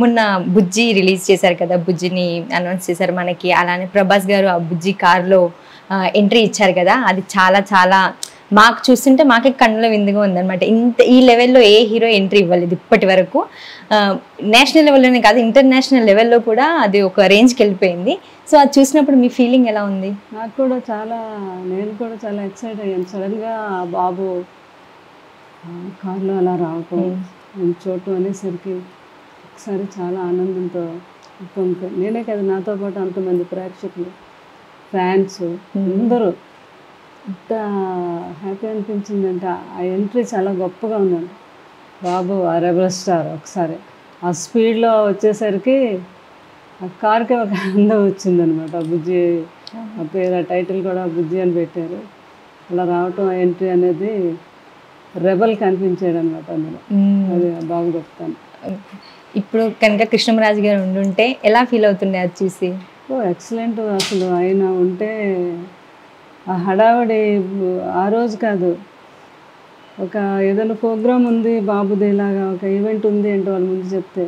మొన్న బుజ్జి రిలీజ్ చేశారు కదా, బుజ్జిని అనౌన్స్ చేశారు మనకి. అలానే ప్రభాస్ గారు ఆ బుజ్జి కార్లో ఎంట్రీ ఇచ్చారు కదా, అది చాలా చాలా మాకు చూస్తుంటే మాకే కన్నుల విందుగా ఉందన్నమాట. ఈ లెవెల్లో ఏ హీరో ఎంట్రీ ఇవ్వలేదు ఇప్పటి వరకు. నేషనల్ లెవెల్లోనే కాదు, ఇంటర్నేషనల్ లెవెల్లో కూడా అది ఒక రేంజ్కి వెళ్ళిపోయింది. సో అది చూసినప్పుడు మీ ఫీలింగ్ ఎలా ఉంది? నాకు కూడా నేను కూడా చాలా ఎక్సైట్ అయ్యాను. సడన్గా బాబు కార్లో అలా రావటం, నేను చూడటం అనేసరికి ఒకసారి చాలా ఆనందంతో నేనే కదా, నాతో పాటు అంతమంది ప్రేక్షకులు, ఫ్యాన్స్ అందరూ ఎంత హ్యాపీ అనిపించిందంటే ఆ ఎంట్రీ చాలా గొప్పగా ఉందండి. బాబు ఆ రెబల్ స్టార్ ఒకసారి ఆ స్పీడ్లో వచ్చేసరికి ఆ కార్కి ఒక అందం వచ్చిందనమాట. బుజ్జి ఆ పేరు, ఆ టైటిల్ కూడా బుజ్జి అని పెట్టారు. అలా రావటం ఆ ఎంట్రీ అనేది రెబల్ కనిపించాడు అనమాట అందులో. అది బాగా చెప్తాను. ఇప్పుడు కనుక కృష్ణంరాజు గారు ఉండుంటే ఎలా ఫీల్ అవుతుండే అది చూసి? ఎక్సలెంట్. అసలు ఆయన ఉంటే ఆ హడావడి ఆ రోజు కాదు, ఒక ఏదైనా ప్రోగ్రామ్ ఉంది బాబుది, ఇలాగా ఒక ఈవెంట్ ఉంది అంటే వాళ్ళ ముందు చెప్తే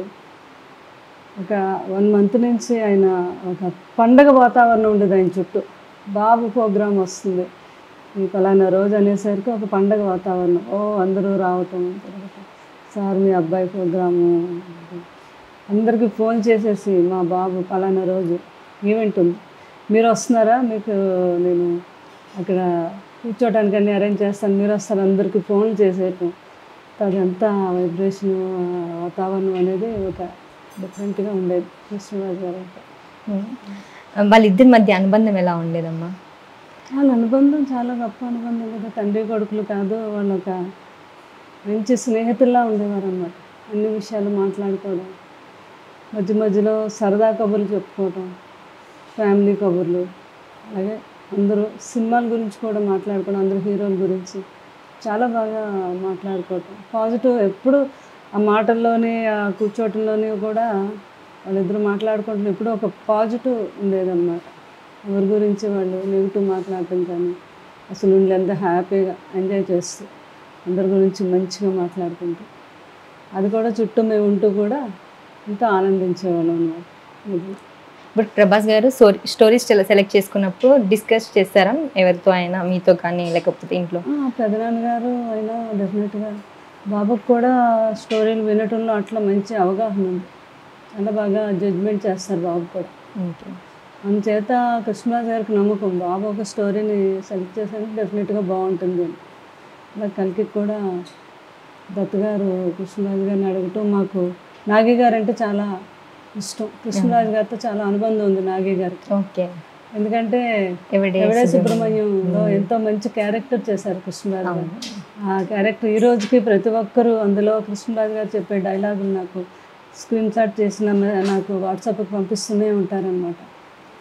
ఒక 1 మంత్ నుంచి ఆయన ఒక పండగ వాతావరణం ఉండేది ఆయన చుట్టూ. బాబు ప్రోగ్రామ్ వస్తుంది ఈ పలానా రోజు అనేసరికి ఒక పండగ వాతావరణం. అందరూ రావటం, సార్ మీ అబ్బాయి ప్రోగ్రాము, అందరికీ ఫోన్ చేసేసి మా బాబు పలానా రోజు ఈవెంట్ ఉంది, మీరు వస్తున్నారా, మీకు నేను అక్కడ కూర్చోటానికి అన్నీ అరేంజ్ చేస్తాను, మీరు వస్తారు, అందరికీ ఫోన్ చేసేయటం. అదంతా వైబ్రేషన్ వాతావరణం అనేది ఒక డిఫరెంట్గా ఉండేది కృష్ణరాజు గారు అంటే. వాళ్ళిద్దరి మధ్య అనుబంధం ఎలా ఉండేదమ్మా? వాళ్ళ అనుబంధం చాలా గొప్ప అనుబంధం కదా, తండ్రి కొడుకులు కాదు, వాళ్ళు ఒక మంచి స్నేహితుల్లా ఉండేవారు అన్నమాట. అన్ని విషయాలు మాట్లాడుకోవడం, మధ్య మధ్యలో సరదా కబుర్లు చెప్పుకోవడం, ఫ్యామిలీ కబుర్లు, అలాగే అందరూ సినిమాల గురించి కూడా మాట్లాడుకోవడం, అందరూ హీరోల గురించి చాలా బాగా మాట్లాడుకోవటం. పాజిటివ్ ఎప్పుడు ఆ మాటల్లోని ఆ కూర్చోటంలోని కూడా వాళ్ళిద్దరూ మాట్లాడుకోవటం ఎప్పుడూ ఒక పాజిటివ్ ఉండేదన్నమాట. ఎవరి గురించి వాళ్ళు నెగిటివ్ మాట్లాడటం కానీ, అసలు ఎంత హ్యాపీగా ఎంజాయ్ చేస్తూ అందరి గురించి మంచిగా మాట్లాడుకుంటూ, అది కూడా చుట్టూ మేము ఉంటూ కూడా ఎంతో ఆనందించేవాళ్ళం అన్నమాట. ఇప్పుడు ప్రభాస్ గారు స్టోరీస్ సెలెక్ట్ చేసుకున్నప్పుడు డిస్కస్ చేస్తారా ఎవరితో అయినా, మీతో కానీ లేకపోతే ఇంట్లో? పెదనాన్నగారు అయినా డెఫినెట్గా బాబుకు కూడా స్టోరీలు వినటంలో అట్లా మంచి అవగాహన ఉంది, చాలా బాగా జడ్జ్మెంట్ చేస్తారు బాబు కూడా. అందుచేత కృష్ణరాజు గారికి నమ్మకం, బాబు ఒక స్టోరీని సెలెక్ట్ చేసానికి డెఫినెట్గా బాగుంటుంది అని. అలా కలికి కూడా దత్ గారు కృష్ణరాజు గారిని అడగటం, మాకు నాగి గారు అంటే చాలా ఇష్టం, కృష్ణరాజు గారితో చాలా అనుబంధం ఉంది నాగి గారికి. ఓకే. ఎందుకంటే ఎవడే సుబ్రహ్మణ్యంలో ఎంతో మంచి క్యారెక్టర్ చేశారు కృష్ణరాజు గారు. ఆ క్యారెక్టర్ ఈ రోజుకి ప్రతి ఒక్కరూ అందులో కృష్ణరాజు గారు చెప్పే డైలాగులు నాకు స్క్రీన్ షాట్ చేసిన నాకు వాట్సాప్కి పంపిస్తూనే ఉంటారనమాట.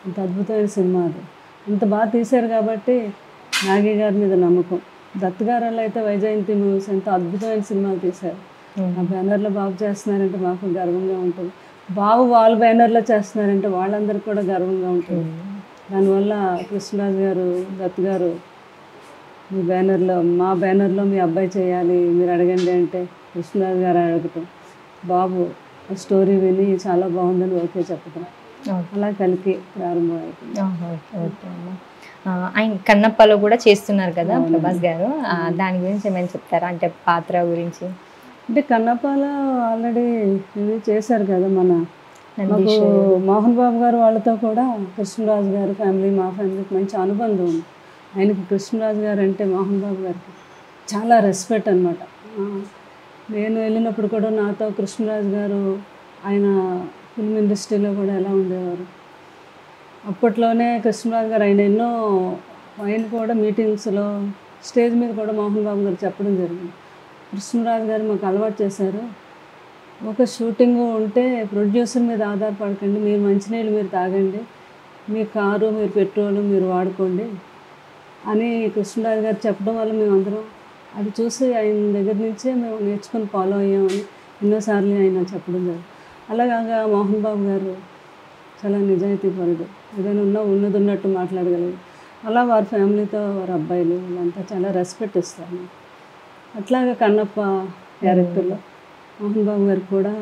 అంత అద్భుతమైన సినిమా అది, అంత బాగా తీశారు కాబట్టి నాగి గారి మీద నమ్మకం. దత్ గారు అలా అయితే వైజయంతి మూవీస్ ఎంతో అద్భుతమైన సినిమాలు తీశారు. ఆ బ్యానర్లో బాబు చేస్తున్నారంటే మాకు గర్వంగా ఉంటుంది, బాబు వాళ్ళ బ్యానర్లో చేస్తున్నారంటే వాళ్ళందరికీ కూడా గర్వంగా ఉంటుంది. దానివల్ల కృష్ణరాజు గారు దత్ గారు మీ బ్యానర్లో, మా బ్యానర్లో మీ అబ్బాయి చేయాలి మీరు అడగండి అంటే కృష్ణరాజు గారు అడగటం, బాబు స్టోరీ విని చాలా బాగుందని ఓకే చెప్పటం, అలా కలికి ప్రారంభం అయిపోయింది. ఆయన కన్నప్పలో కూడా చేస్తున్నారు కదా ప్రభాస్ గారు, దాని గురించి ఏమైనా చెప్తారా, అంటే పాత్ర గురించి? అంటే కన్నప్పలో ఆల్రెడీ ఇది చేశారు కదా, మాకు మోహన్ బాబు గారు వాళ్ళతో కూడా కృష్ణరాజు గారు ఫ్యామిలీ, మా ఫ్యామిలీకి మంచి అనుబంధం ఉంది. ఆయనకి కృష్ణరాజు గారు అంటే మోహన్ బాబు గారికి చాలా రెస్పెక్ట్ అనమాట. నేను వెళ్ళినప్పుడు కూడా నాతో కృష్ణరాజు గారు ఆయన ఫిల్మ్ ఇండస్ట్రీలో కూడా ఎలా ఉండేవారు, అప్పట్లోనే కృష్ణరాజు గారు ఆయన కూడా మీటింగ్స్లో స్టేజ్ మీద కూడా మోహన్ బాబు గారు చెప్పడం జరిగింది. కృష్ణరాజు గారు మాకు అలవాటు చేశారు, ఒక షూటింగ్ ఉంటే ప్రొడ్యూసర్ మీద ఆధారపడకండి, మీరు మంచినీళ్ళు మీరు తాగండి, మీ కారు మీరు పెట్రోలు మీరు వాడుకోండి అని కృష్ణరాజు గారు చెప్పడం వల్ల మేమందరం అది చూసి ఆయన దగ్గర నుంచే మేము నేర్చుకొని ఫాలో అయ్యామని ఎన్నోసార్లు ఆయన చెప్పడం జరిగింది. అలాగా మోహన్ బాబు గారు చాలా నిజాయితీ పరుడు, ఏదైనా ఉన్నది ఉన్నట్టు మాట్లాడగలిగారు. అలా వారి ఫ్యామిలీతో వారి అబ్బాయిలు వాళ్ళంతా చాలా రెస్పెక్ట్ ఇస్తారు. అట్లాగా కన్నప్ప క్యారెక్టర్లో మోహన్ బాబు గారికి కూడా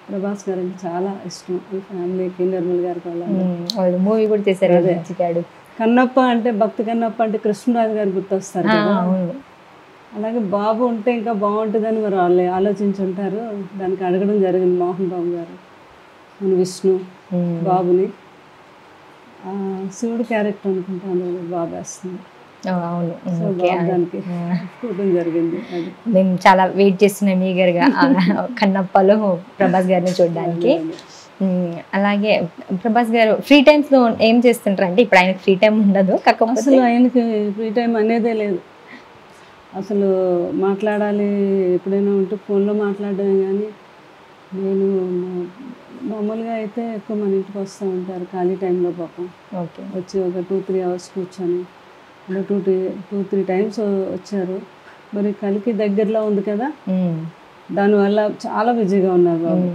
ప్రభాస్ గారు అంటే చాలా ఇష్టం ఈ ఫ్యామిలీకి, నిర్మల్ గారికి వాళ్ళ మూవీ కూడా చేశారు కదా బుజ్జిగాడు. కన్నప్ప అంటే భక్తి కన్నప్ప అంటే కృష్ణరాజు గారు గుర్తొస్తారు కదా. అవును. అలాగే బాబు ఉంటే ఇంకా బాగుంటుందని మరి వాళ్ళు ఆలోచించుంటారు. దానికి అడగడం జరిగింది మోహన్ బాబు గారు మన విష్ణు బాబుని. శివుడు క్యారెక్టర్ అనుకుంటాను బాబు వేస్తుంది. అవును. సో బాబు దానికి చూడడం జరిగింది. అది మేము చాలా వెయిట్ చేస్తున్నాం ఈగర్గా కన్నప్పలో ప్రభాస్ గారిని చూడడానికి. అలాగే ప్రభాస్ గారు ఫ్రీ టైమ్స్లో ఏం చేస్తుంటారు అంటే ఇప్పుడు ఆయనకు ఫ్రీ టైం ఉండదు, కాకపోతే అసలు ఆయనకి ఫ్రీ టైం అనేదే లేదు. అసలు మాట్లాడాలి ఎప్పుడైనా ఉంటే ఫోన్లో మాట్లాడడమే. కానీ నేను మామూలుగా అయితే ఎక్కువ మన ఇంటికి వస్తూ ఉంటారు ఖాళీ టైంలో పాపం. ఓకే. వచ్చి ఒక 2-3 అవర్స్ కూర్చొని అలా 2-3 టైమ్స్ వచ్చారు. మరి కలికి దగ్గరలో ఉంది కదా, దానివల్ల చాలా బిజీగా ఉన్నారు బాబు.